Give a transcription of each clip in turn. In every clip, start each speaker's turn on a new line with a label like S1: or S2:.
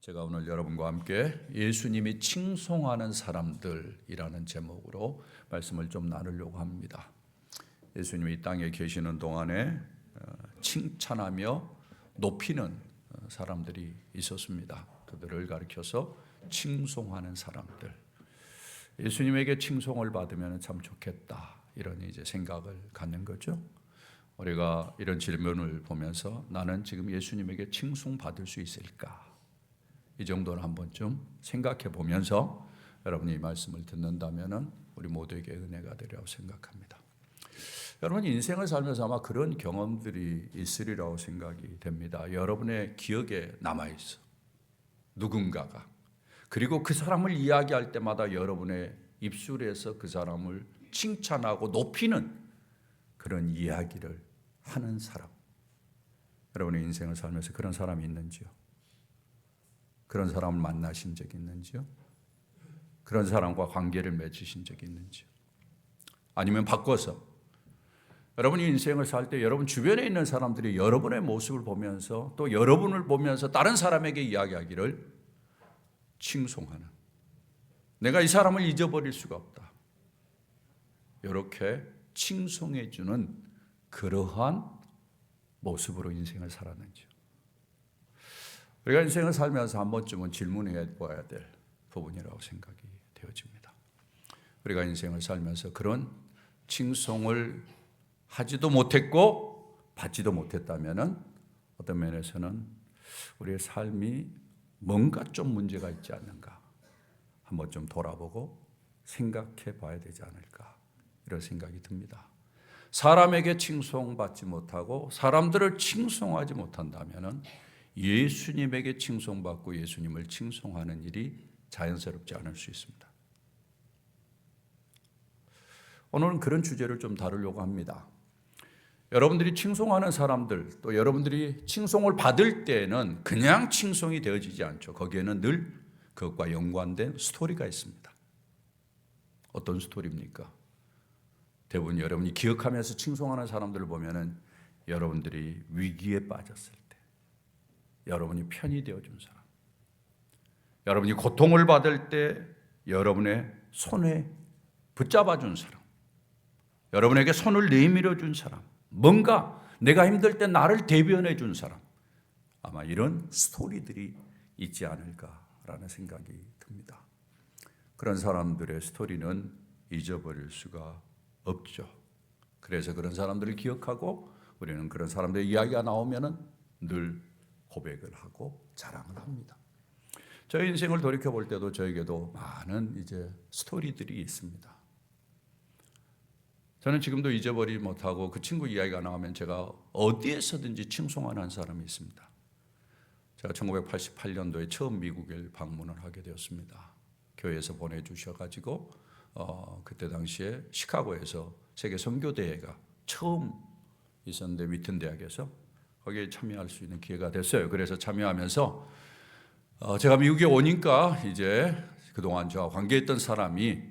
S1: 제가 오늘 여러분과 함께 예수님이 칭송하는 사람들이라는 제목으로 말씀을 좀 나누려고 합니다. 예수님이 이 땅에 계시는 동안에 칭찬하며 높이는 사람들이 있었습니다. 그들을 가리켜서 칭송하는 사람들. 예수님에게 칭송을 받으면 참 좋겠다, 이런 이제 생각을 갖는 거죠. 우리가 이런 질문을 보면서 나는 지금 예수님에게 칭송 받을 수 있을까? 이 정도는 한 번쯤 생각해 보면서 여러분이 이 말씀을 듣는다면 우리 모두에게 은혜가 되리라고 생각합니다. 여러분 인생을 살면서 아마 그런 경험들이 있으리라고 생각이 됩니다. 여러분의 기억에 남아있어. 누군가가. 그리고 그 사람을 이야기할 때마다 여러분의 입술에서 그 사람을 칭찬하고 높이는 그런 이야기를 하는 사람. 여러분의 인생을 살면서 그런 사람이 있는지요? 그런 사람을 만나신 적이 있는지요? 그런 사람과 관계를 맺으신 적이 있는지요? 아니면 바꿔서 여러분이 인생을 살 때 여러분 주변에 있는 사람들이 여러분의 모습을 보면서 또 여러분을 보면서 다른 사람에게 이야기하기를 칭송하는, 내가 이 사람을 잊어버릴 수가 없다, 이렇게 칭송해 주는 그러한 모습으로 인생을 살았는지요? 우리가 인생을 살면서 한 번쯤은 질문해 보아야 될 부분이라고 생각이 되어집니다. 우리가 인생을 살면서 그런 칭송을 하지도 못했고 받지도 못했다면 어떤 면에서는 우리의 삶이 뭔가 좀 문제가 있지 않는가, 한번 좀 돌아보고 생각해 봐야 되지 않을까, 이런 생각이 듭니다. 사람에게 칭송받지 못하고 사람들을 칭송하지 못한다면 예수님에게 칭송받고 예수님을 칭송하는 일이 자연스럽지 않을 수 있습니다. 오늘은 그런 주제를 좀 다루려고 합니다. 여러분들이 칭송하는 사람들, 또 여러분들이 칭송을 받을 때는 그냥 칭송이 되어지지 않죠. 거기에는 늘 그것과 연관된 스토리가 있습니다. 어떤 스토리입니까? 대부분 여러분이 기억하면서 칭송하는 사람들을 보면은 여러분들이 위기에 빠졌을 때, 여러분이 편이 되어준 사람, 여러분이 고통을 받을 때 여러분의 손에 붙잡아준 사람, 여러분에게 손을 내밀어 준 사람, 뭔가 내가 힘들 때 나를 대변해 준 사람, 아마 이런 스토리들이 있지 않을까라는 생각이 듭니다. 그런 사람들의 스토리는 잊어버릴 수가 없죠. 그래서 그런 사람들을 기억하고 우리는 그런 사람들의 이야기가 나오면은 늘 고백을 하고 자랑을 합니다. 저희 인생을 돌이켜 볼 때도 저에게도 많은 이제 스토리들이 있습니다. 저는 지금도 잊어버리지 못하고 그 친구 이야기가 나오면 제가 어디에서든지 칭송하는 사람이 있습니다. 제가 1988년도에 처음 미국에 방문을 하게 되었습니다. 교회에서 보내주셔가지고 그때 당시에 시카고에서 세계 선교대회가 처음 있었는데 위튼 대학에서 거기에 참여할 수 있는 기회가 됐어요. 그래서 참여하면서 제가 미국에 오니까 이제 그동안 저와 관계했던 사람이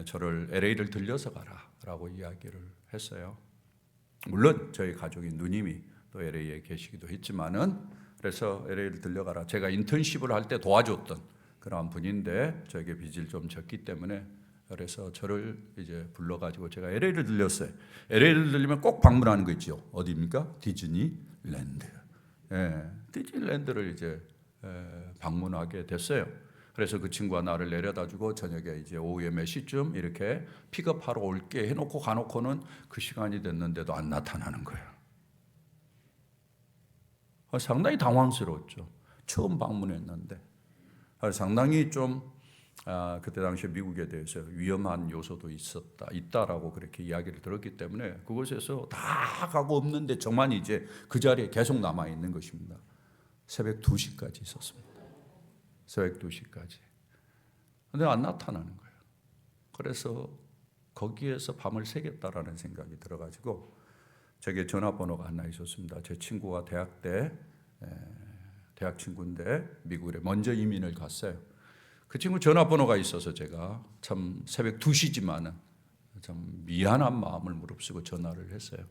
S1: 저를 LA를 들려서 가라라고 이야기를 했어요. 물론 저희 가족인 누님이 또 LA에 계시기도 했지만은, 그래서 LA를 들려가라. 제가 인턴십을 할 때 도와줬던 그런 분인데 저에게 빚을 좀 졌기 때문에, 그래서 저를 이제 불러가지고 제가 LA를 들렸어요. LA를 들리면 꼭 방문하는 거 있죠. 어디입니까? 디즈니랜드. 디즈니랜드를 이제 방문하게 됐어요. 그래서 그 친구가 나를 내려다주고 저녁에 이제 오후에 몇 시쯤 이렇게 픽업하러 올게 해놓고 가놓고는 그 시간이 됐는데도 안 나타나는 거예요. 상당히 당황스러웠죠. 처음 방문했는데. 상당히 좀 그때 당시에 미국에 대해서 위험한 요소도 있다라고 그렇게 이야기를 들었기 때문에 그곳에서 다 가고 없는데 저만 이제 그 자리에 계속 남아 있는 것입니다. 새벽 2시까지 있었습니다. 새벽 2시까지. 근데 안 나타나는 거예요. 그래서 거기에서 밤을 새겠다라는 생각이 들어가지고 제게 전화번호가 하나 있었습니다. 제 친구가 대학 친구인데 미국에 먼저 이민을 갔어요. 그 친구 전화번호가 있어서 제가 참 새벽 2시지만은 참 미안한 마음을 무릅쓰고 전화를 했어요.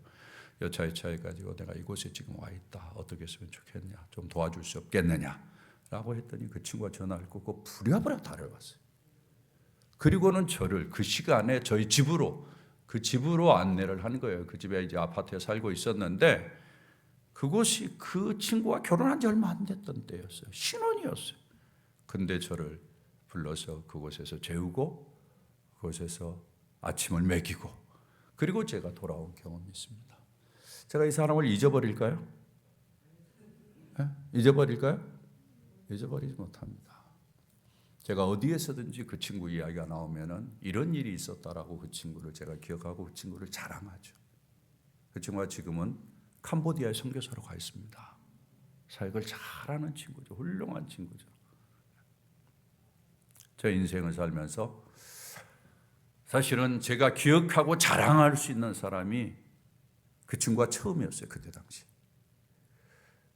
S1: 여차여차 해가지고 내가 이곳에 지금 와 있다. 어떻게 했으면 좋겠냐. 좀 도와줄 수 없겠느냐. 라고 했더니 그 친구가 전화를 끊고 부랴부랴 달려갔어요. 그리고는 저를 그 시간에 저희 집으로, 그 집으로 안내를 한 거예요. 그 집에 이제 아파트에 살고 있었는데 그곳이 그 친구가 결혼한 지 얼마 안 됐던 때였어요. 신혼이었어요. 근데 저를 불러서 그곳에서 재우고 그곳에서 아침을 먹이고 그리고 제가 돌아온 경험이 있습니다. 제가 이 사람을 잊어버릴까요? 잊어버릴까요? 잊어버리지 못합니다. 제가 어디에서든지 그 친구 이야기가 나오면은 이런 일이 있었다라고 그 친구를 제가 기억하고 그 친구를 자랑하죠. 그 친구가 지금은 캄보디아에 선교사로 가 있습니다. 사역을 잘하는 친구죠. 훌륭한 친구죠. 제 인생을 살면서 사실은 제가 기억하고 자랑할 수 있는 사람이 그 친구가 처음이었어요. 그때 당시.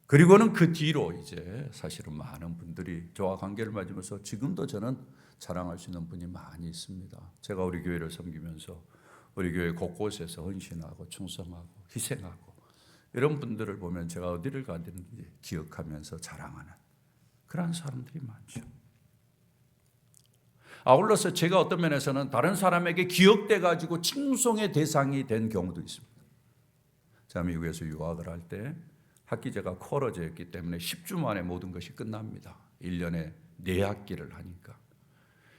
S1: 그리고는 그 뒤로 이제 사실은 많은 분들이 저와 관계를 맺으면서 지금도 저는 자랑할 수 있는 분이 많이 있습니다. 제가 우리 교회를 섬기면서 우리 교회 곳곳에서 헌신하고 충성하고 희생하고 이런 분들을 보면 제가 어디를 가든지 기억하면서 자랑하는 그런 사람들이 많죠. 아울러서 제가 어떤 면에서는 다른 사람에게 기억돼 가지고 칭송의 대상이 된 경우도 있습니다. 제가 미국에서 유학을 할 때 학기제가 쿼러제였기 때문에 10주 만에 모든 것이 끝납니다. 1년에 4학기를 하니까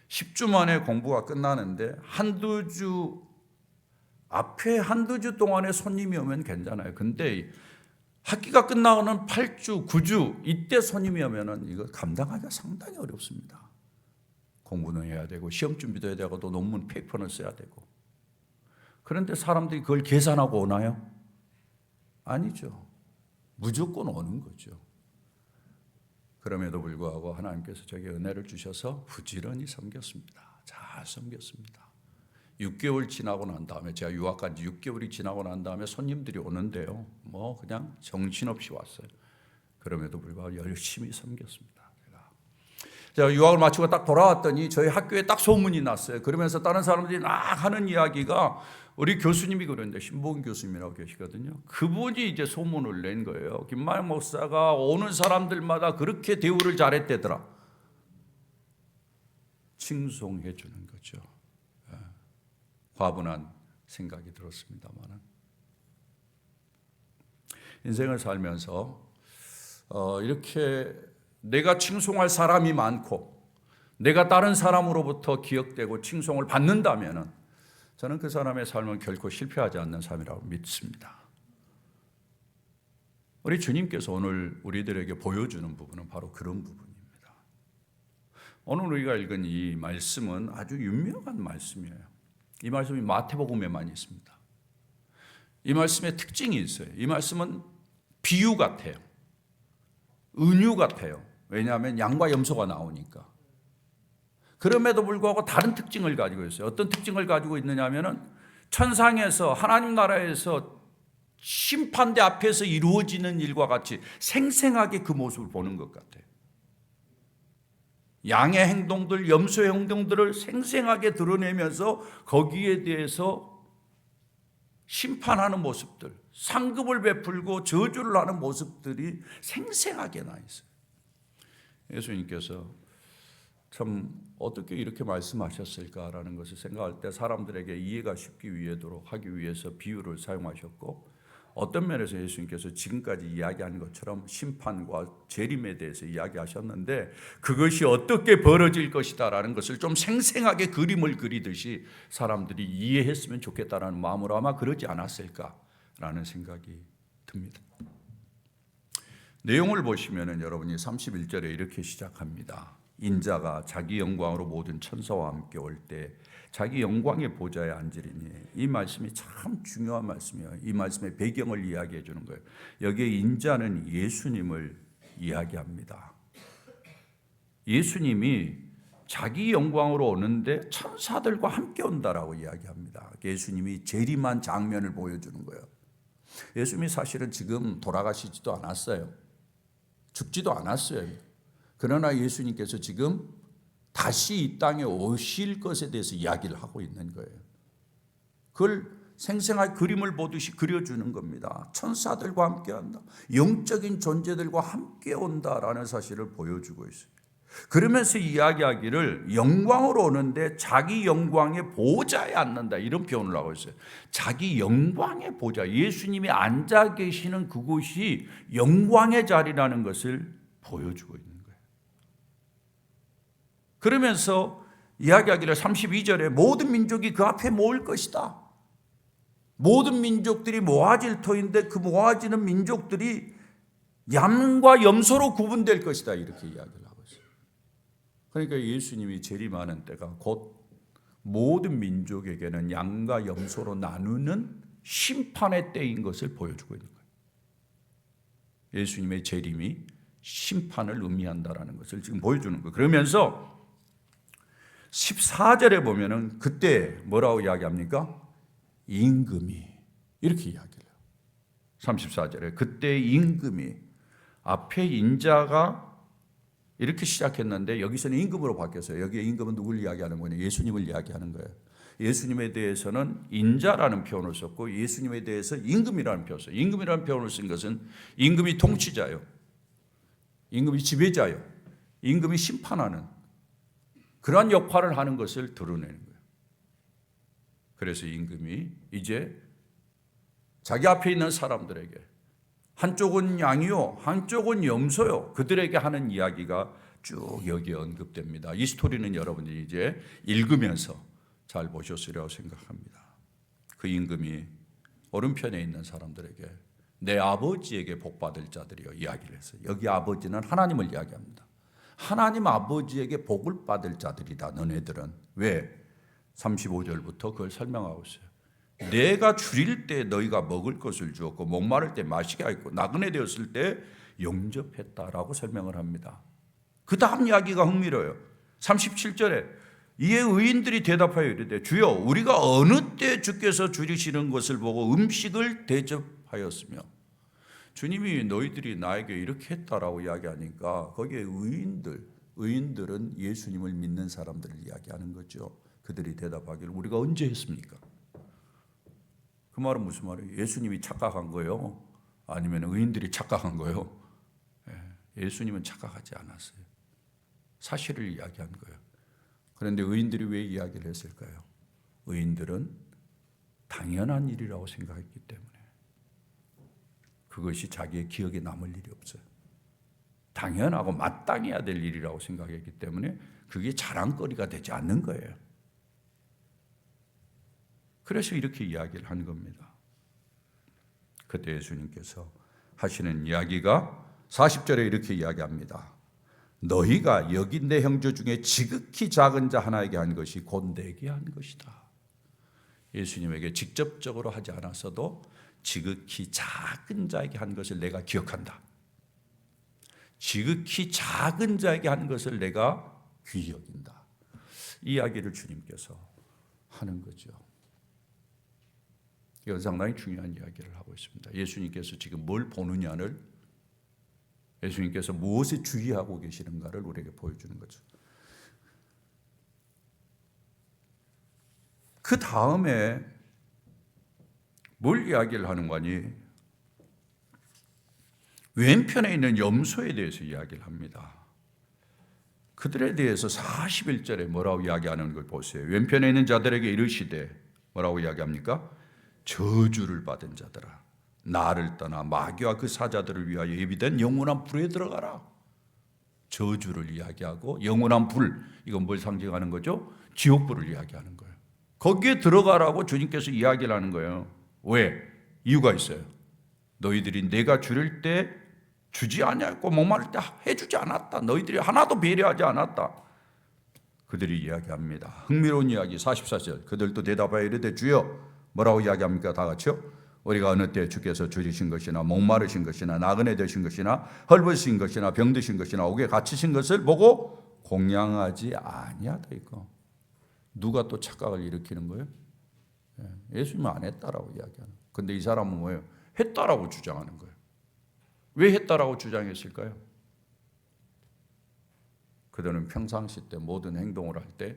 S1: 10주 만에 공부가 끝나는데 한두 주 동안에 손님이 오면 괜찮아요. 근데 학기가 끝나고는 8주, 9주 이때 손님이 오면은 이거 감당하기가 상당히 어렵습니다. 공부는 해야 되고 시험 준비도 해야 되고 또 논문 페이퍼는 써야 되고. 그런데 사람들이 그걸 계산하고 오나요? 아니죠. 무조건 오는 거죠. 그럼에도 불구하고 하나님께서 저에게 은혜를 주셔서 부지런히 섬겼습니다. 잘 섬겼습니다. 6개월 지나고 난 다음에 제가 유학 간 지 6개월이 지나고 난 다음에 손님들이 오는데요. 뭐 그냥 정신없이 왔어요. 그럼에도 불구하고 열심히 섬겼습니다. 제가 유학을 마치고 딱 돌아왔더니 저희 학교에 딱 소문이 났어요. 그러면서 다른 사람들이 막 하는 이야기가 우리 교수님이 그러는데 신보은 교수님이라고 계시거든요. 그분이 이제 소문을 낸 거예요. 김만영 목사가 오는 사람들마다 그렇게 대우를 잘했대더라. 칭송해 주는 거죠. 과분한 생각이 들었습니다만 인생을 살면서 이렇게 내가 칭송할 사람이 많고 내가 다른 사람으로부터 기억되고 칭송을 받는다면 저는 그 사람의 삶은 결코 실패하지 않는 삶이라고 믿습니다. 우리 주님께서 오늘 우리들에게 보여주는 부분은 바로 그런 부분입니다. 오늘 우리가 읽은 이 말씀은 아주 유명한 말씀이에요. 이 말씀이 마태복음에만 있습니다. 이 말씀의 특징이 있어요. 이 말씀은 비유 같아요. 은유 같아요. 왜냐하면 양과 염소가 나오니까. 그럼에도 불구하고 다른 특징을 가지고 있어요. 어떤 특징을 가지고 있느냐 하면은 천상에서 하나님 나라에서 심판대 앞에서 이루어지는 일과 같이 생생하게 그 모습을 보는 것 같아요. 양의 행동들, 염소의 행동들을 생생하게 드러내면서 거기에 대해서 심판하는 모습들, 상급을 베풀고 저주를 하는 모습들이 생생하게 나 있어요. 예수님께서 참 어떻게 이렇게 말씀하셨을까라는 것을 생각할 때 사람들에게 이해가 쉽기 위해도록 하기 위해서 비유를 사용하셨고 어떤 면에서 예수님께서 지금까지 이야기한 것처럼 심판과 재림에 대해서 이야기하셨는데 그것이 어떻게 벌어질 것이다라는 것을 좀 생생하게 그림을 그리듯이 사람들이 이해했으면 좋겠다라는 마음으로 아마 그러지 않았을까라는 생각이 듭니다. 내용을 보시면은 여러분이 31절에 이렇게 시작합니다. 인자가 자기 영광으로 모든 천사와 함께 올 때 자기 영광의 보좌에 앉으리니 이 말씀이 참 중요한 말씀이에요. 이 말씀의 배경을 이야기해 주는 거예요. 여기에 인자는 예수님을 이야기합니다. 예수님이 자기 영광으로 오는데 천사들과 함께 온다라고 이야기합니다. 예수님이 재림한 장면을 보여주는 거예요. 예수님이 사실은 지금 돌아가시지도 않았어요. 죽지도 않았어요. 그러나 예수님께서 지금 다시 이 땅에 오실 것에 대해서 이야기를 하고 있는 거예요. 그걸 생생한 그림을 보듯이 그려주는 겁니다. 천사들과 함께한다. 영적인 존재들과 함께 온다라는 사실을 보여주고 있어요. 그러면서 이야기하기를 영광으로 오는데 자기 영광의 보좌에 앉는다, 이런 표현을 하고 있어요. 자기 영광의 보좌, 예수님이 앉아 계시는 그곳이 영광의 자리라는 것을 보여주고 있는 거예요. 그러면서 이야기하기를 32절에 모든 민족이 그 앞에 모일 것이다. 모든 민족들이 모아질 터인데 그 모아지는 민족들이 양과 염소로 구분될 것이다, 이렇게 이야기를 하고 있어요. 그러니까 예수님이 재림하는 때가 곧 모든 민족에게는 양과 염소로 나누는 심판의 때인 것을 보여주고 있는 거예요. 예수님의 재림이 심판을 의미한다라는 것을 지금 보여주는 거예요. 그러면서 14절에 보면은 그때 뭐라고 이야기합니까? 임금이, 이렇게 이야기해요. 34절에 그때 임금이, 앞에 인자가 이렇게 시작했는데 여기서는 임금으로 바뀌었어요. 여기에 임금은 누굴 이야기하는 거냐? 예수님을 이야기하는 거예요. 예수님에 대해서는 인자라는 표현을 썼고 예수님에 대해서 임금이라는 표현을 썼어요. 임금이라는 표현을 쓴 것은 임금이 통치자요, 임금이 지배자요, 임금이 심판하는 그러한 역할을 하는 것을 드러내는 거예요. 그래서 임금이 이제 자기 앞에 있는 사람들에게 한쪽은 양이요, 한쪽은 염소요, 그들에게 하는 이야기가 쭉 여기에 언급됩니다. 이 스토리는 여러분이 이제 읽으면서 잘 보셨으리라고 생각합니다. 그 임금이 오른편에 있는 사람들에게 내 아버지에게 복받을 자들이여 이야기를 했어요. 여기 아버지는 하나님을 이야기합니다. 하나님 아버지에게 복을 받을 자들이다 너네들은. 왜? 35절부터 그걸 설명하고 있어요. 내가 줄일 때 너희가 먹을 것을 주었고 목마를 때 마시게 하였고 나그네 되었을 때 영접했다라고 설명을 합니다. 그 다음 이야기가 흥미로워요. 37절에 이에 의인들이 대답하여 이르되 주여 우리가 어느 때 주께서 줄이시는 것을 보고 음식을 대접하였으며, 주님이 너희들이 나에게 이렇게 했다라고 이야기하니까 거기에 의인들은 예수님을 믿는 사람들을 이야기하는 거죠. 그들이 대답하기를 우리가 언제 했습니까? 그 말은 무슨 말이에요? 예수님이 착각한 거예요? 아니면 의인들이 착각한 거예요? 예수님은 착각하지 않았어요. 사실을 이야기한 거예요. 그런데 의인들이 왜 이야기를 했을까요? 의인들은 당연한 일이라고 생각했기 때문에, 그것이 자기의 기억에 남을 일이 없어요. 당연하고 마땅해야 될 일이라고 생각했기 때문에 그게 자랑거리가 되지 않는 거예요. 그래서 이렇게 이야기를 한 겁니다. 그때 예수님께서 하시는 이야기가 40절에 이렇게 이야기합니다. 너희가 여기 내 형제 중에 지극히 작은 자 하나에게 한 것이 곧 내게 한 것이다. 예수님에게 직접적으로 하지 않았어도 지극히 작은 자에게 한 것을 내가 기억한다. 지극히 작은 자에게 한 것을 내가 귀히 여긴다. 이 이야기를 주님께서 하는 거죠. 이건 상당히 중요한 이야기를 하고 있습니다. 예수님께서 지금 뭘 보느냐를, 예수님께서 무엇에 주의하고 계시는가를 우리에게 보여주는 거죠. 그 다음에 뭘 이야기를 하는 거니? 왼편에 있는 염소에 대해서 이야기를 합니다. 그들에 대해서 41절에 뭐라고 이야기하는 걸 보세요. 왼편에 있는 자들에게 이르시되 뭐라고 이야기합니까? 저주를 받은 자들아, 나를 떠나 마귀와 그 사자들을 위하여 예비된 영원한 불에 들어가라. 저주를 이야기하고 영원한 불, 이건 뭘 상징하는 거죠? 지옥불을 이야기하는 거예요. 거기에 들어가라고 주님께서 이야기를 하는 거예요. 왜? 이유가 있어요. 너희들이 내가 줄일 때 주지 아니하고 목마를 때 해주지 않았다. 너희들이 하나도 배려하지 않았다. 그들이 이야기합니다. 흥미로운 이야기 44절. 그들도 대답하여 이르되 주여, 뭐라고 이야기합니까? 다 같이요. 우리가 어느 때 주께서 줄이신 것이나 목마르신 것이나 나그네 되신 것이나 헐벗으신 것이나 병드신 것이나 옥에 갇히신 것을 보고 공양하지 아니하다 이거. 누가 또 착각을 일으키는 거예요? 예수님은 안 했다라고 이야기하는. 근데 이 사람은 뭐예요? 했다라고 주장하는 거예요. 왜 했다라고 주장했을까요? 그들은 평상시 때 모든 행동을 할 때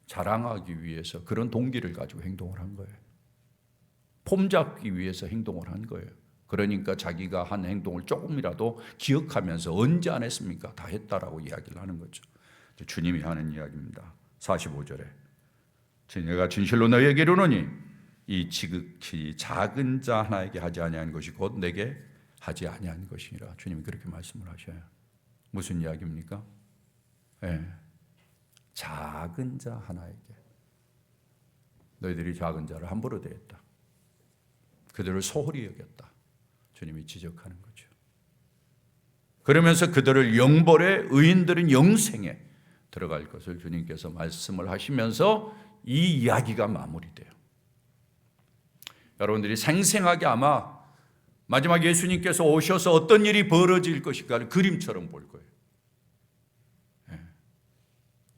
S1: 자랑하기 위해서 그런 동기를 가지고 행동을 한 거예요. 폼 잡기 위해서 행동을 한 거예요. 그러니까 자기가 한 행동을 조금이라도 기억하면서 언제 안 했습니까? 다 했다라고 이야기를 하는 거죠. 주님이 하는 이야기입니다. 45절에 내가 진실로 너희에게 이르노니 이 지극히 작은 자 하나에게 하지 아니한 것이 곧 내게 하지 아니한 것이니라. 주님이 그렇게 말씀을 하셔요. 무슨 이야기입니까? 작은 자 하나에게 너희들이 작은 자를 함부로 대했다. 그들을 소홀히 여겼다. 주님이 지적하는 거죠. 그러면서 그들을 영벌에 의인들은 영생에 들어갈 것을 주님께서 말씀을 하시면서 이 이야기가 마무리돼요. 여러분들이 생생하게 아마 마지막 예수님께서 오셔서 어떤 일이 벌어질 것인가를 그림처럼 볼 거예요.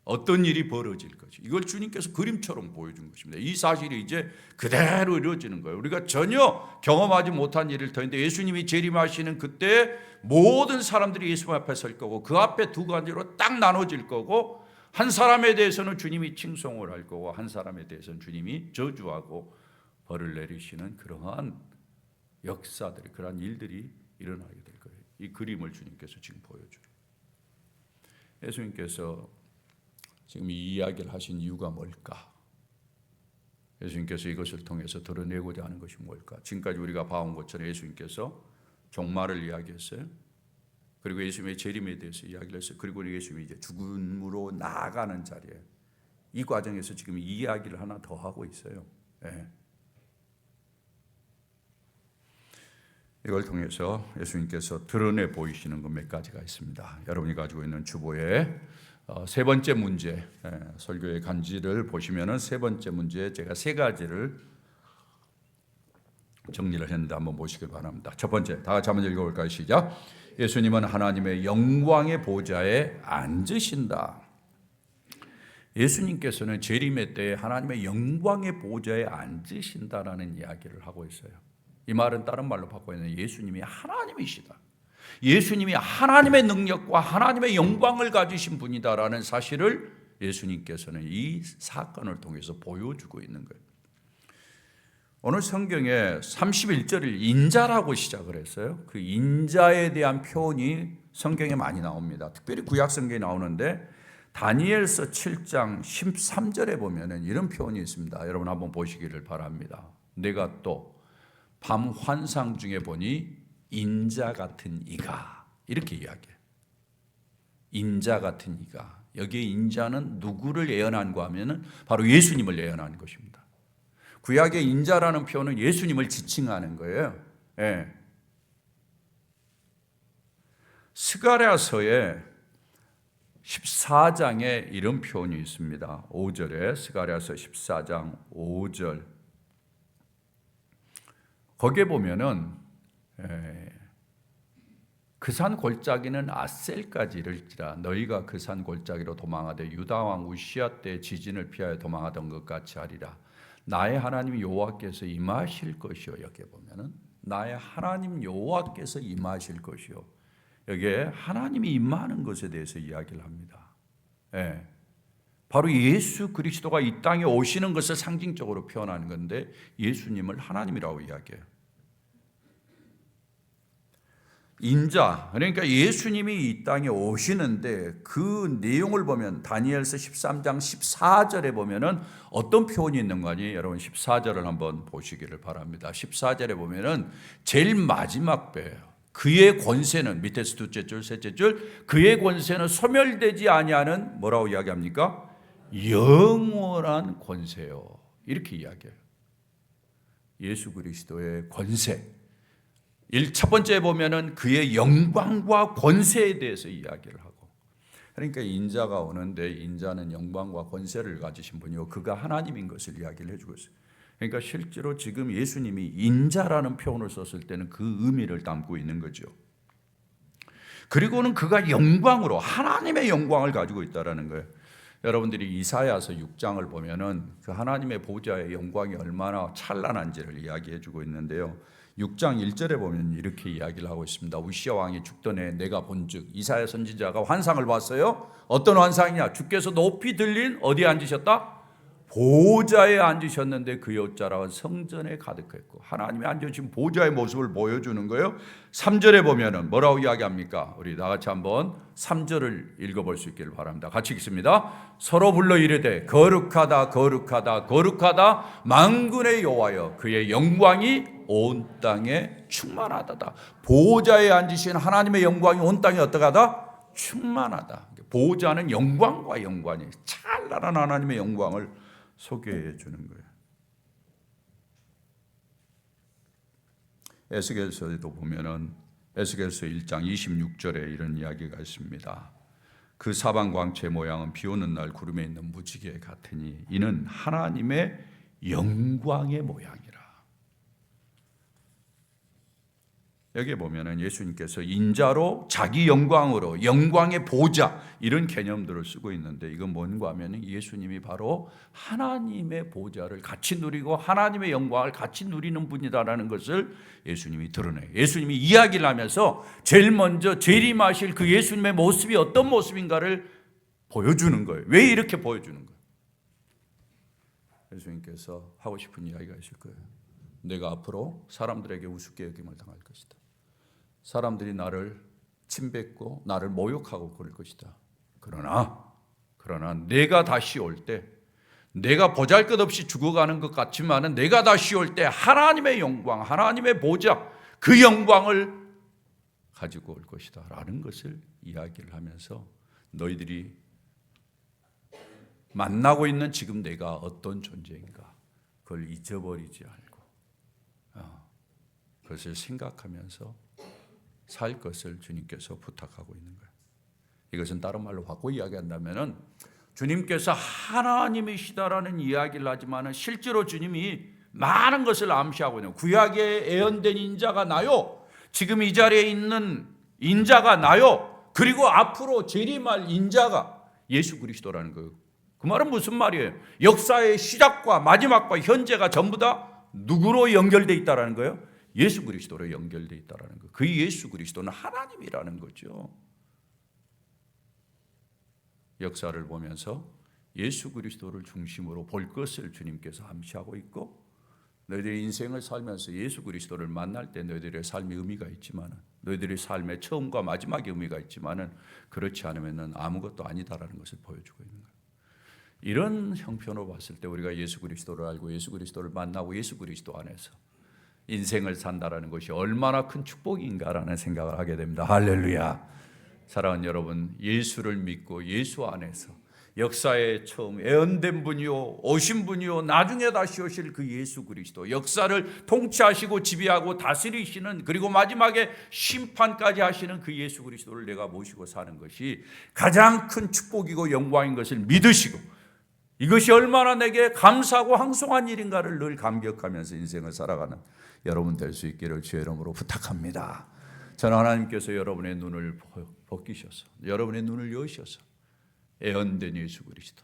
S1: 어떤 일이 벌어질 거지. 이걸 주님께서 그림처럼 보여준 것입니다. 이 사실이 이제 그대로 이루어지는 거예요. 우리가 전혀 경험하지 못한 일일 터인데 예수님이 재림하시는 그때 모든 사람들이 예수 앞에 설 거고 그 앞에 두 가지로 딱 나눠질 거고 한 사람에 대해서는 주님이 칭송을 할 거고 한 사람에 대해서는 주님이 저주하고 벌을 내리시는 그러한 역사들이 그러한 일들이 일어나게 될 거예요. 이 그림을 주님께서 지금 보여줘요. 예수님께서 지금 이 이야기를 하신 이유가 뭘까? 예수님께서 이것을 통해서 드러내고자 하는 것이 뭘까? 지금까지 우리가 봐온 것처럼 예수님께서 종말을 이야기했어요. 그리고 예수님의 재림에 대해서 이야기를 했어요. 그리고 예수님이 이제 죽음으로 나아가는 자리에 이 과정에서 지금 이 이야기를 하나 더 하고 있어요. 이걸 통해서 예수님께서 드러내 보이시는 것 몇 가지가 있습니다. 여러분이 가지고 있는 주보에 세 번째 문제, 설교의 간지를 보시면은 세 번째 문제에 제가 세 가지를 정리를 했는데 한번 보시길 바랍니다. 첫 번째, 다 같이 한번 읽어볼까요? 시작. 예수님은 하나님의 영광의 보좌에 앉으신다. 예수님께서는 재림의 때에 하나님의 영광의 보좌에 앉으신다라는 이야기를 하고 있어요. 이 말은 다른 말로 바꾸면 예수님이 하나님이시다. 예수님이 하나님의 능력과 하나님의 영광을 가지신 분이다라는 사실을 예수님께서는 이 사건을 통해서 보여주고 있는 거예요. 오늘 성경에 31절을 인자라고 시작을 했어요. 그 인자에 대한 표현이 성경에 많이 나옵니다. 특별히 구약 성경에 나오는데 다니엘서 7장 13절에 보면은 이런 표현이 있습니다. 여러분 한번 보시기를 바랍니다. 내가 또 밤 환상 중에 보니 인자 같은 이가, 이렇게 이야기해요. 인자 같은 이가. 여기에 인자는 누구를 예언한가 하면은 바로 예수님을 예언하는 것입니다. 구약의 인자라는 표현은 예수님을 지칭하는 거예요. 스가랴서에 14장에 이런 표현이 있습니다. 5절에 스가랴서 14장 5절. 거기에 보면은 그 산 골짜기는 아셀까지 이를지라 너희가 그 산 골짜기로 도망하되 유다 왕 우시야 때 지진을 피하여 도망하던 것 같이 하리라. 나의 하나님 여호와께서 임하실 것이요. 여기에 보면은 나의 하나님 여호와께서 임하실 것이요. 여기에 하나님이 임하는 것에 대해서 이야기를 합니다. 바로 예수 그리스도가 이 땅에 오시는 것을 상징적으로 표현하는 건데 예수님을 하나님이라고 이야기해요. 인자, 그러니까 예수님이 이 땅에 오시는데 그 내용을 보면 다니엘서 13장 14절에 보면은 어떤 표현이 있는 거니? 여러분 14절을 한번 보시기를 바랍니다. 14절에 보면은 제일 마지막 배예요. 그의 권세는 밑에서 둘째 줄, 셋째 줄, 그의 권세는 소멸되지 아니하는 뭐라고 이야기합니까? 영원한 권세요. 이렇게 이야기해요. 예수 그리스도의 권세. 첫 번째 보면은 그의 영광과 권세에 대해서 이야기를 하고, 그러니까 인자가 오는데 인자는 영광과 권세를 가지신 분이고 그가 하나님인 것을 이야기를 해주고 있어요. 그러니까 실제로 지금 예수님이 인자라는 표현을 썼을 때는 그 의미를 담고 있는 거죠. 그리고는 그가 영광으로 하나님의 영광을 가지고 있다라는 거예요. 여러분들이 이사야서 6장을 보면은 그 하나님의 보좌의 영광이 얼마나 찬란한지를 이야기해 주고 있는데요. 6장 1절에 보면 이렇게 이야기를 하고 있습니다. 우시야 왕이 죽던 해 내가 본즉 이사야 선지자가 환상을 봤어요. 어떤 환상이냐? 주께서 높이 들린 어디에 앉으셨다? 보좌에 앉으셨는데 그 여자락은 성전에 가득했고 하나님이 앉으신 보좌의 모습을 보여주는 거예요. 3절에 보면은 뭐라고 이야기합니까? 우리 다 같이 한번 3절을 읽어볼 수 있기를 바랍니다. 같이 읽습니다. 서로 불러 이르되 거룩하다 거룩하다 거룩하다 만군의 여호와여 그의 영광이 온 땅에 충만하다. 보좌에 앉으신 하나님의 영광이 온 땅에 어떠하다? 충만하다. 보좌는 영광과 영광이 찬란한 하나님의 영광을 소개해 주는 거예요. 에스겔서에도 보면은 에스겔서 1장 26절에 이런 이야기가 있습니다. 그 사방 광채의 모양은 비 오는 날 구름에 있는 무지개 같으니 이는 하나님의 영광의 모양이라. 여기에 보면은 예수님께서 인자로 자기 영광으로 영광의 보좌 이런 개념들을 쓰고 있는데 이건 뭔가 하면 예수님이 바로 하나님의 보좌를 같이 누리고 하나님의 영광을 같이 누리는 분이다라는 것을 예수님이 드러내요. 예수님이 이야기를 하면서 제일 먼저 재림하실 그 예수님의 모습이 어떤 모습인가를 보여주는 거예요. 왜 이렇게 보여주는 거예요? 예수님께서 하고 싶은 이야기가 있을 거예요. 내가 앞으로 사람들에게 우습게 여김을 당할 것이다. 사람들이 나를 침뱉고 나를 모욕하고 그럴 것이다. 그러나 내가 다시 올 때 내가 보잘것없이 죽어가는 것 같지만은 내가 다시 올 때 하나님의 영광, 하나님의 보좌 그 영광을 가지고 올 것이다 라는 것을 이야기를 하면서 너희들이 만나고 있는 지금 내가 어떤 존재인가 그걸 잊어버리지 않고 그것을 생각하면서 살 것을 주님께서 부탁하고 있는 거예요. 이것은 다른 말로 바꿔 이야기한다면은 주님께서 하나님이시다라는 이야기를 하지만은 실제로 주님이 많은 것을 암시하고 있는 구약에 예언된 인자가 나요. 지금 이 자리에 있는 인자가 나요. 그리고 앞으로 재림할 인자가 예수 그리스도라는 거예요. 그 말은 무슨 말이에요? 역사의 시작과 마지막과 현재가 전부 다 누구로 연결되어 있다라는 거예요? 예수 그리스도로 연결되어 있다는 것. 그 예수 그리스도는 하나님이라는 거죠. 역사를 보면서 예수 그리스도를 중심으로 볼 것을 주님께서 암시하고 있고 너희들의 인생을 살면서 예수 그리스도를 만날 때 너희들의 삶의 의미가 있지만 너희들의 삶의 처음과 마지막의 의미가 있지만 그렇지 않으면 아무것도 아니다라는 것을 보여주고 있는 거예요. 이런 형편으로 봤을 때 우리가 예수 그리스도를 알고 예수 그리스도를 만나고 예수 그리스도 안에서 인생을 산다라는 것이 얼마나 큰 축복인가라는 생각을 하게 됩니다. 할렐루야. 사랑하는 여러분, 예수를 믿고 예수 안에서 역사의 처음 예언된 분이요 오신 분이요 나중에 다시 오실 그 예수 그리스도 역사를 통치하시고 지배하고 다스리시는 그리고 마지막에 심판까지 하시는 그 예수 그리스도를 내가 모시고 사는 것이 가장 큰 축복이고 영광인 것을 믿으시고 이것이 얼마나 내게 감사하고 황송한 일인가를 늘 감격하면서 인생을 살아가는 여러분 될 수 있기를 주의 이름으로 부탁합니다. 저는 하나님께서 여러분의 눈을 벗기셔서 여러분의 눈을 여셔서 예언된 예수 그리스도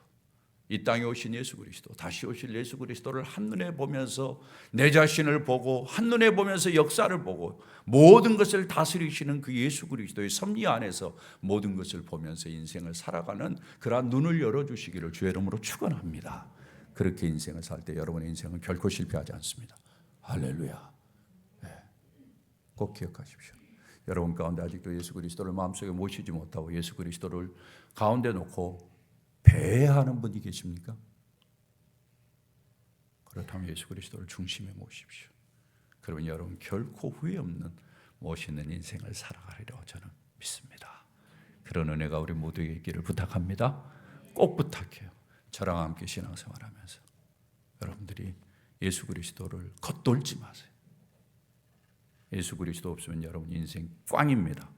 S1: 이 땅에 오신 예수 그리스도 다시 오실 예수 그리스도를 한눈에 보면서 내 자신을 보고 한눈에 보면서 역사를 보고 모든 것을 다스리시는 그 예수 그리스도의 섭리 안에서 모든 것을 보면서 인생을 살아가는 그러한 눈을 열어주시기를 주의 이름으로 축원합니다. 그렇게 인생을 살 때 여러분의 인생은 결코 실패하지 않습니다. 할렐루야. 네. 꼭 기억하십시오. 여러분 가운데 아직도 예수 그리스도를 마음속에 모시지 못하고 예수 그리스도를 가운데 놓고 배회하는 분이 계십니까? 그렇다면 예수 그리스도를 중심에 모십시오. 그러면 여러분 결코 후회 없는 모시는 인생을 살아가리라고 저는 믿습니다. 그런 은혜가 우리 모두에게 있기를 부탁합니다. 꼭 부탁해요. 저랑 함께 신앙생활하면서 여러분들이 예수 그리스도를 겉돌지 마세요. 예수 그리스도 없으면 여러분 인생 꽝입니다.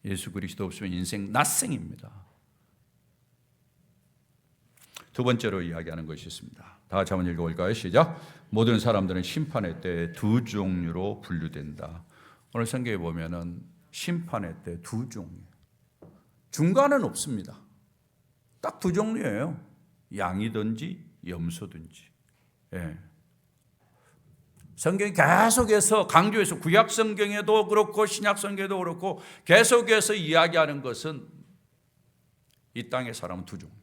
S1: 예수 그리스도 없으면 인생 낯생입니다. 두 번째로 이야기하는 것이 있습니다. 다 같이 한번 읽어볼까요? 시작. 모든 사람들은 심판의 때에 두 종류로 분류된다. 오늘 성경에 보면은 심판의 때 두 종류. 중간은 없습니다. 딱 두 종류예요. 양이든지 염소든지. 예. 성경이 계속해서 강조해서 구약 성경에도 그렇고 신약 성경에도 그렇고 계속해서 이야기하는 것은 이 땅의 사람은 두 종류.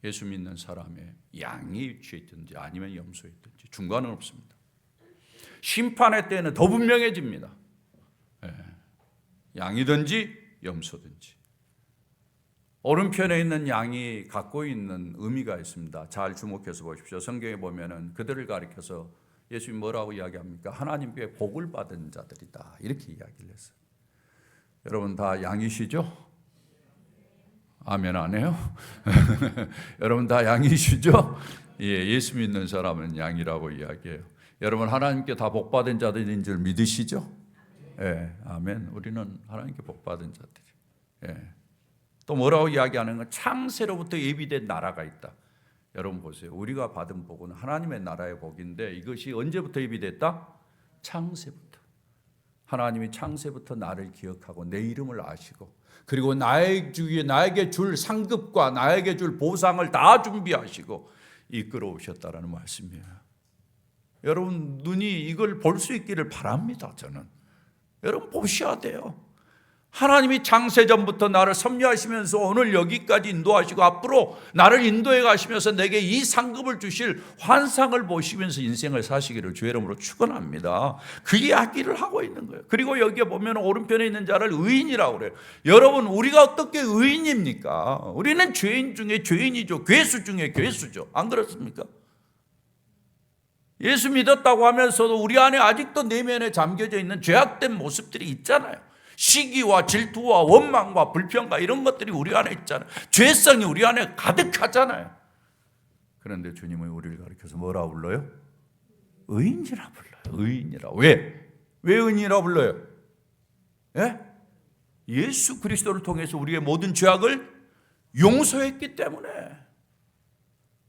S1: 예수 믿는 사람의 양이 위치에 있든지 아니면 염소에 있든지 중간은 없습니다. 심판의 때는 더 분명해집니다. 양이든지 염소든지. 오른편에 있는 양이 갖고 있는 의미가 있습니다. 잘 주목해서 보십시오. 성경에 보면은 그들을 가리켜서 예수님이 뭐라고 이야기합니까? 하나님께 복을 받은 자들이다, 이렇게 이야기를 했어요. 여러분 다 양이시죠? 아멘 안 해요? 여러분 다 양이시죠? 예, 예수 믿는 사람은 양이라고 이야기해요. 여러분 하나님께 다 복받은 자들인 줄 믿으시죠? 예, 아멘. 우리는 하나님께 복받은 자들이. 예. 또 뭐라고 이야기하는 건 창세로부터 예비된 나라가 있다. 여러분 보세요. 우리가 받은 복은 하나님의 나라의 복인데 이것이 언제부터 예비됐다? 창세부터. 하나님이 창세부터 나를 기억하고 내 이름을 아시고 그리고 나에게 줄 상급과 나에게 줄 보상을 다 준비하시고 이끌어 오셨다라는 말씀이에요. 여러분 눈이 이걸 볼 수 있기를 바랍니다. 저는. 여러분 보셔야 돼요. 하나님이 창세전부터 나를 섭리하시면서 오늘 여기까지 인도하시고 앞으로 나를 인도해 가시면서 내게 이 상급을 주실 환상을 보시면서 인생을 사시기를 주의 이름으로 축원합니다. 그 이야기를 하고 있는 거예요. 그리고 여기에 보면 오른편에 있는 자를 의인이라고 그래요. 여러분 우리가 어떻게 의인입니까? 우리는 죄인 중에 죄인이죠. 괴수 중에 괴수죠. 안 그렇습니까? 예수 믿었다고 하면서도 우리 안에 아직도 내면에 잠겨져 있는 죄악된 모습들이 있잖아요. 시기와 질투와 원망과 불평과 이런 것들이 우리 안에 있잖아요. 죄성이 우리 안에 가득하잖아요. 그런데 주님은 우리를 가리켜서 뭐라 불러요? 의인이라 불러요. 의인이라. 왜? 왜 의인이라 불러요? 예? 예수 그리스도를 통해서 우리의 모든 죄악을 용서했기 때문에.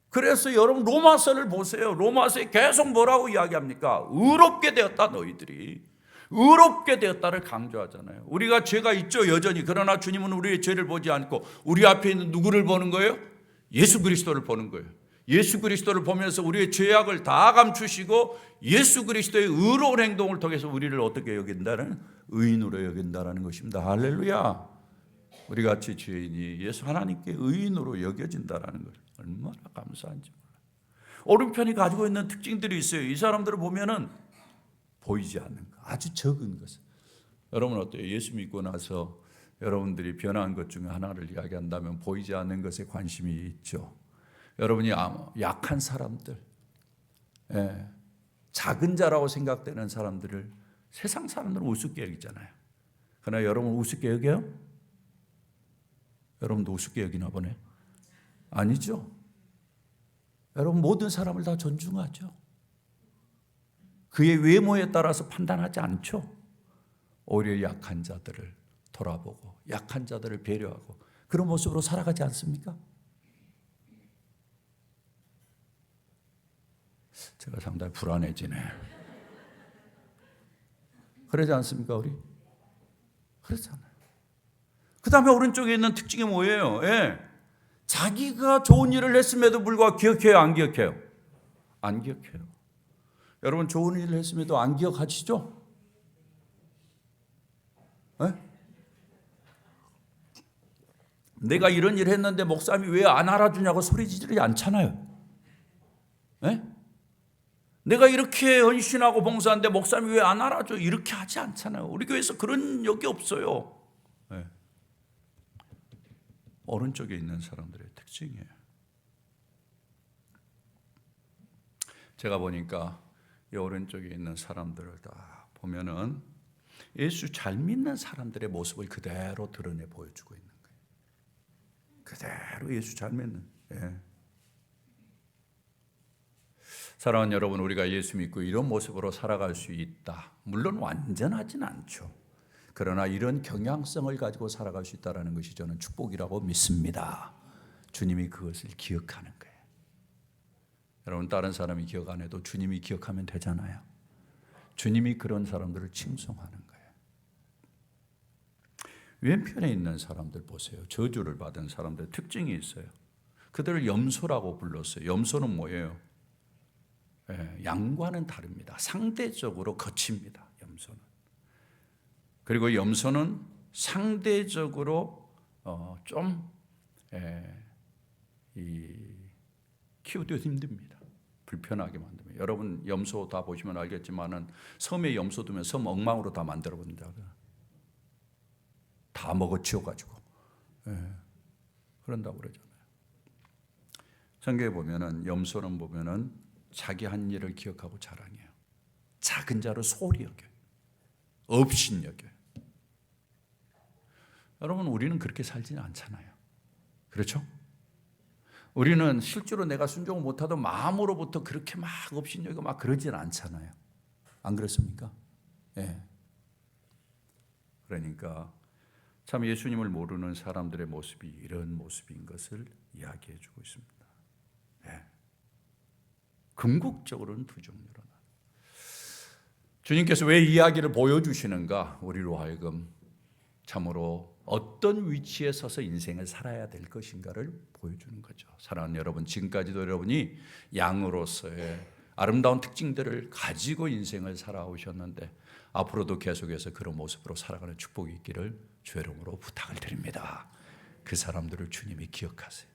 S1: 그래서 여러분 로마서를 보세요. 로마서에 계속 뭐라고 이야기합니까? 의롭게 되었다 너희들이. 의롭게 되었다를 강조하잖아요. 우리가 죄가 있죠 여전히. 그러나 주님은 우리의 죄를 보지 않고 우리 앞에 있는 누구를 보는 거예요? 예수 그리스도를 보는 거예요. 예수 그리스도를 보면서 우리의 죄악을 다 감추시고 예수 그리스도의 의로운 행동을 통해서 우리를 어떻게 여긴다는? 의인으로 여긴다는 것입니다. 할렐루야. 우리 같이 죄인이 예수 하나님께 의인으로 여겨진다는 것 얼마나 감사한지 몰라요. 오른편이 가지고 있는 특징들이 있어요. 이 사람들을 보면은 보이지 않는 것, 아주 적은 것을. 여러분 어때요? 예수 믿고 나서 여러분들이 변한 것 중에 하나를 이야기한다면 보이지 않는 것에 관심이 있죠. 여러분이 약한 사람들, 작은 자라고 생각되는 사람들을 세상 사람들은 우습게 여기잖아요. 그러나 여러분 우습게 여겨요? 여러분도 우습게 여기나 보네. 아니죠. 여러분 모든 사람을 다 존중하죠. 그의 외모에 따라서 판단하지 않죠. 오히려 약한 자들을 돌아보고 약한 자들을 배려하고 그런 모습으로 살아가지 않습니까? 제가 상당히 불안해지네. 그러지 않습니까 우리? 그렇잖아요. 그 다음에 오른쪽에 있는 특징이 뭐예요? 자기가 좋은 일을 했음에도 불구하고 기억해요? 안 기억해요? 안 기억해요. 여러분 좋은 일을 했음에도 안 기억하시죠? 내가 이런 일을 했는데 목사님이 왜 안 알아주냐고 소리 지르지 않잖아요. 내가 이렇게 헌신하고 봉사하는데 목사님이 왜 안 알아줘? 이렇게 하지 않잖아요. 우리 교회에서 그런 적이 없어요. 오른쪽에 있는 사람들의 특징이에요. 제가 보니까 이 오른쪽에 있는 사람들을 다 보면은 예수 잘 믿는 사람들의 모습을 그대로 드러내 보여주고 있는 거예요. 그대로 예수 잘 믿는. 사랑하는 여러분, 우리가 예수 믿고 이런 모습으로 살아갈 수 있다. 물론 완전하진 않죠. 그러나 이런 경향성을 가지고 살아갈 수 있다는 것이 저는 축복이라고 믿습니다. 주님이 그것을 기억하는 거예요. 여러분 다른 사람이 기억 안 해도 주님이 기억하면 되잖아요. 주님이 그런 사람들을 칭송하는 거예요. 왼편에 있는 사람들 보세요. 저주를 받은 사람들 특징이 있어요. 그들을 염소라고 불렀어요. 염소는 뭐예요? 양과는 다릅니다. 상대적으로 거칩니다. 염소는. 그리고 염소는 상대적으로 좀 키우기도 힘듭니다. 불편하게 만듭니다. 여러분 염소 다 보시면 알겠지만은 섬에 염소 두면 섬 엉망으로 다 만들어 본다. 다 먹어치워 가지고 그런다고 그러잖아요. 성경에 보면은 염소는 보면은 자기 한 일을 기억하고 자랑해요. 작은 자를 소홀히 여겨요. 업신 여겨요. 여러분 우리는 그렇게 살지는 않잖아요. 그렇죠? 우리는 실제로 내가 순종을 못하도 마음으로부터 그렇게 막 업신여기고 막 그러지는 않잖아요. 안 그렇습니까? 예. 그러니까 참 예수님을 모르는 사람들의 모습이 이런 모습인 것을 이야기해 주고 있습니다. 예. 궁극적으로는 두 종류로 나눠. 주님께서 왜 이야기를 보여주시는가? 우리로 하여금 참으로 어떤 위치에 서서 인생을 살아야 될 것인가를 보여주는 거죠. 사랑하는 여러분, 지금까지도 여러분이 양으로서의 아름다운 특징들을 가지고 인생을 살아오셨는데 앞으로도 계속해서 그런 모습으로 살아가는 축복이 있기를 주의 이름으로 부탁을 드립니다. 그 사람들을 주님이 기억하세요.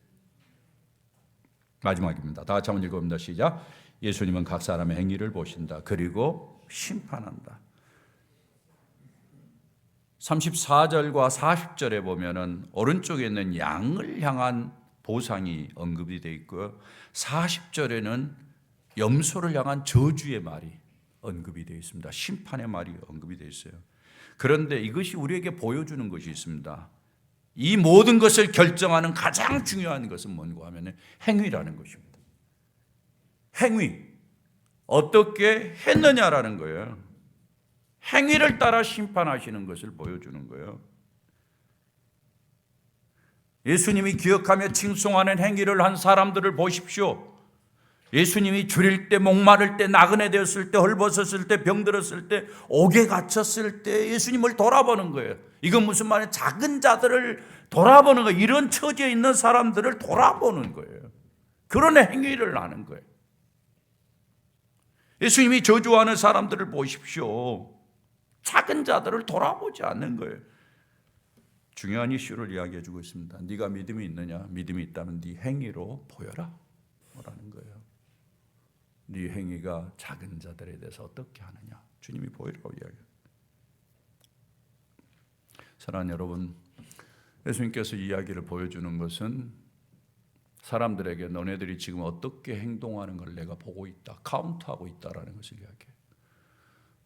S1: 마지막입니다. 다 같이 한번 읽어봅니다. 시작. 예수님은 각 사람의 행위를 보신다. 그리고 심판한다. 34절과 40절에 보면은 오른쪽에 있는 양을 향한 보상이 언급이 되어 있고요. 40절에는 염소를 향한 저주의 말이 언급이 되어 있습니다. 심판의 말이 언급이 되어 있어요. 그런데 이것이 우리에게 보여주는 것이 있습니다. 이 모든 것을 결정하는 가장 중요한 것은 뭔가 하면 행위라는 것입니다. 행위. 어떻게 했느냐라는 거예요. 행위를 따라 심판하시는 것을 보여주는 거예요. 예수님이 기억하며 칭송하는 행위를 한 사람들을 보십시오. 예수님이 줄일 때, 목마를 때, 나그네 되었을 때, 헐벗었을 때, 병들었을 때, 옥에 갇혔을 때 예수님을 돌아보는 거예요. 이건 무슨 말이에요? 작은 자들을 돌아보는 거예요. 이런 처지에 있는 사람들을 돌아보는 거예요. 그런 행위를 하는 거예요. 예수님이 저주하는 사람들을 보십시오. 작은 자들을 돌아보지 않는 거예요. 중요한 이슈를 이야기해 주고 있습니다. 네가 믿음이 있느냐? 믿음이 있다면 네 행위로 보여라. 뭐라는 거예요. 네 행위가 작은 자들에 대해서 어떻게 하느냐? 주님이 보이라고 이야기해요. 사랑하는 여러분, 예수님께서 이야기를 보여주는 것은 사람들에게 너네들이 지금 어떻게 행동하는 걸 내가 보고 있다, 카운트하고 있다라는 것을 이야기해요.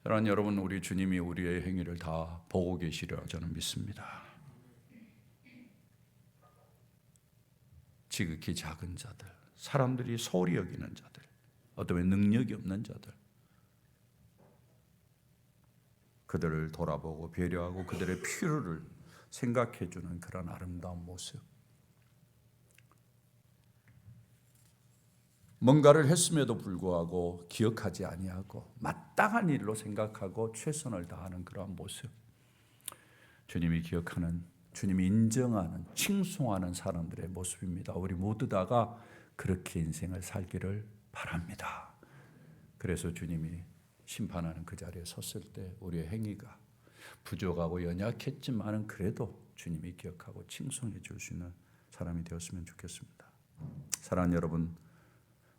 S1: 사랑하는 여러분, 우리 주님이 우리의 행위를 다 보고 계시리라 저는 믿습니다. 지극히 작은 자들, 사람들이 소홀히 여기는 자들, 어쩌면 능력이 없는 자들, 그들을 돌아보고 배려하고 그들의 필요를 생각해 주는 그런 아름다운 모습. 뭔가를 했음에도 불구하고 기억하지 아니하고 마땅한 일로 생각하고 최선을 다하는 그러한 모습. 주님이 기억하는, 주님이 인정하는, 칭송하는 사람들의 모습입니다. 우리 모두 다가 그렇게 인생을 살기를 바랍니다. 그래서 주님이 심판하는 그 자리에 섰을 때 우리의 행위가 부족하고 연약했지만은 그래도 주님이 기억하고 칭송해 줄 수 있는 사람이 되었으면 좋겠습니다. 사랑하는 여러분,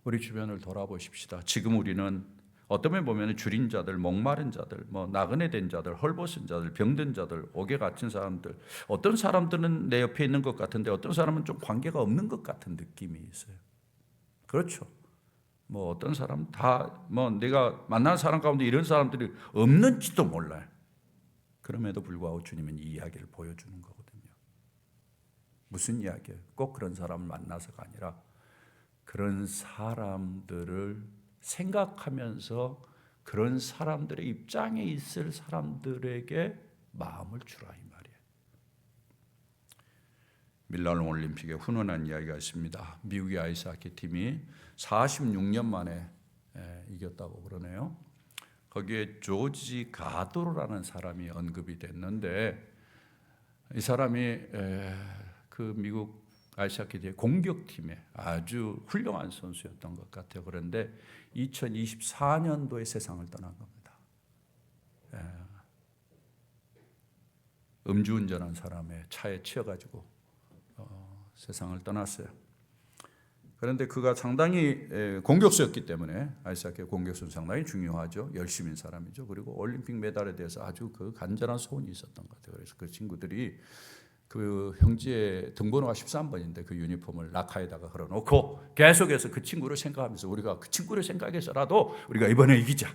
S1: 우리 주변을 돌아보십시다. 지금 우리는 어떤 면에 보면 줄인 자들, 목마른 자들, 나그네 된 자들, 헐벗은 자들, 병든 자들, 옥에 갇힌 사람들, 어떤 사람들은 내 옆에 있는 것 같은데 어떤 사람은 좀 관계가 없는 것 같은 느낌이 있어요. 그렇죠. 어떤 사람 내가 만난 사람 가운데 이런 사람들이 없는지도 몰라요. 그럼에도 불구하고 주님은 이 이야기를 보여주는 거거든요. 무슨 이야기예요? 꼭 그런 사람을 만나서가 아니라 그런 사람들을 생각하면서 그런 사람들의 입장에 있을 사람들에게 마음을 주라 이 말이에요. 밀라노 올림픽에 훈훈한 이야기가 있습니다. 미국의 아이스하키 팀이 46년 만에 이겼다고 그러네요. 거기에 조지 가도라는 사람이 언급이 됐는데 이 사람이 그 미국 아이스하키 공격팀의 아주 훌륭한 선수였던 것 같아요. 그런데 2024년도에 세상을 떠난 겁니다. 음주운전한 사람의 차에 치여가지고 세상을 떠났어요. 그런데 그가 상당히 공격수였기 때문에 아이스하키의 공격수는 상당히 중요하죠. 열심인 사람이죠. 그리고 올림픽 메달에 대해서 아주 그 간절한 소원이 있었던 것 같아요. 그래서 그 친구들이 그 형제의 등번호가 13번인데 그 유니폼을 낙하에다가 걸어놓고 계속해서 그 친구를 생각하면서 우리가 그 친구를 생각해서라도 우리가 이번에 이기자.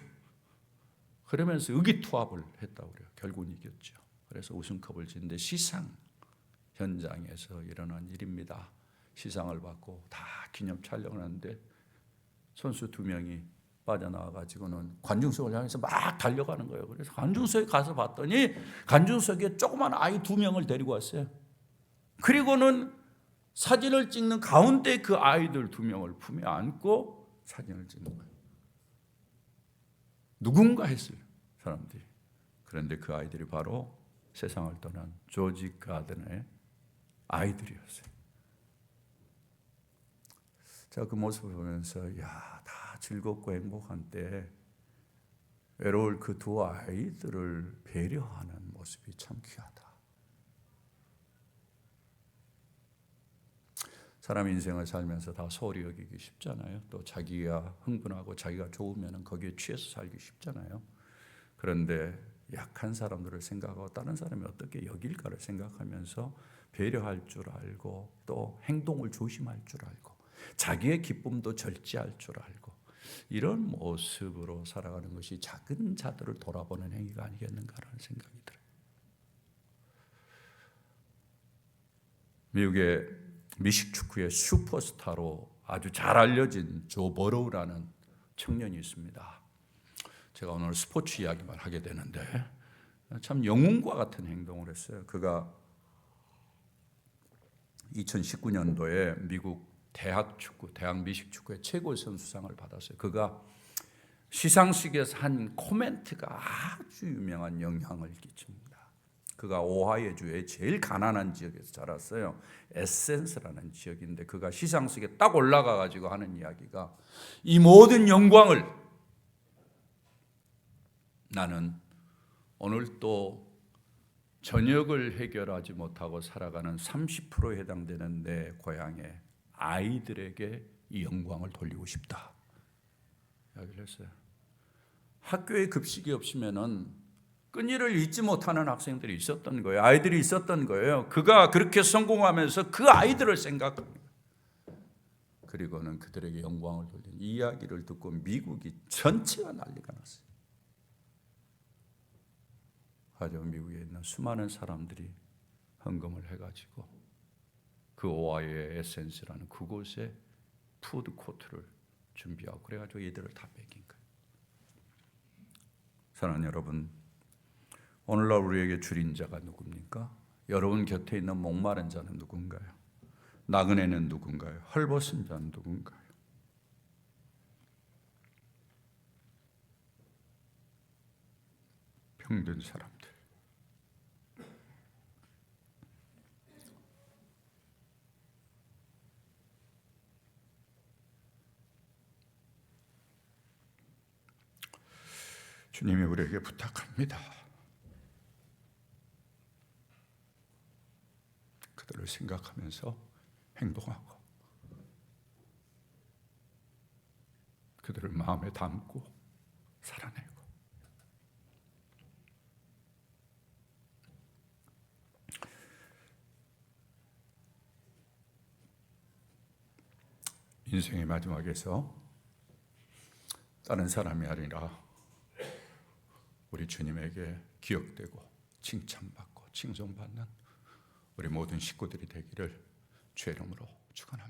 S1: 그러면서 의기투합을 했다고 그래요. 결국은 이겼죠. 그래서 우승컵을 지는데 시상 현장에서 일어난 일입니다. 시상을 받고 다 기념 촬영을 하는데 선수 2명이 빠져나와 가지고는 관중석을 향해서 막 달려가는 거예요. 그래서 관중석에 가서 봤더니 관중석에 조그만 아이 2명을 데리고 왔어요. 그리고는 사진을 찍는 가운데 그 아이들 2명을 품에 안고 사진을 찍는 거예요. 누군가 했어요, 사람들이. 그런데 그 아이들이 바로 세상을 떠난 조지 가든의 아이들이었어요. 제가 그 모습을 보면서 다 즐겁고 행복한 때 외로울 그 2 아이들을 배려하는 모습이 참 귀하다. 사람 인생을 살면서 다 소홀히 여기기 쉽잖아요. 또 자기가 흥분하고 자기가 좋으면 거기에 취해서 살기 쉽잖아요. 그런데 약한 사람들을 생각하고 다른 사람이 어떻게 여길까를 생각하면서 배려할 줄 알고 또 행동을 조심할 줄 알고 자기의 기쁨도 절제할 줄 알고 이런 모습으로 살아가는 것이 작은 자들을 돌아보는 행위가 아니겠는가라는 생각이 들어요. 미국의 미식축구의 슈퍼스타로 아주 잘 알려진 조 버로우라는 청년이 있습니다. 제가 오늘 스포츠 이야기만 하게 되는데 참 영웅과 같은 행동을 했어요. 그가 2019년도에 미국 대학 미식축구의 최고 선수상을 받았어요. 그가 시상식에서 한 코멘트가 아주 유명한 영향을 끼칩니다. 그가 오하이오주의 제일 가난한 지역에서 자랐어요. 에센스라는 지역인데 그가 시상식에 딱 올라가 가지고 하는 이야기가 이 모든 영광을 나는 오늘 또 저녁을 해결하지 못하고 살아가는 30%에 해당되는 내 고향의 아이들에게 이 영광을 돌리고 싶다 이야기를 했어요. 학교에 급식이 없으면은 끈이를 잊지 못하는 학생들이 있었던 거예요. 아이들이 있었던 거예요. 그가 그렇게 성공하면서 그 아이들을 생각합니다. 그리고는 그들에게 영광을 돌린 이 이야기를 듣고 미국이 전체가 난리가 났어요. 하지만 미국에 있는 수많은 사람들이 헌금을 해가지고 그 오하이오의 에센스라는 그곳에 푸드코트를 준비하고 그래가지고 이들을 다 먹인 거예요. 사랑하는 여러분, 오늘날 우리에게 주린 자가 누굽니까? 여러분 곁에 있는 목마른 자는 누군가요? 나그네는 누군가요? 헐벗은 자는 누군가요? 병든 사람들. 주님이 우리에게 부탁합니다. 그들을 생각하면서 행동하고 그들을 마음에 담고 살아내고 인생의 마지막에서 다른 사람이 아니라 우리 주님에게 기억되고 칭찬받고 칭송받는 우리 모든 식구들이 되기를 주의 이름으로 축원합니다.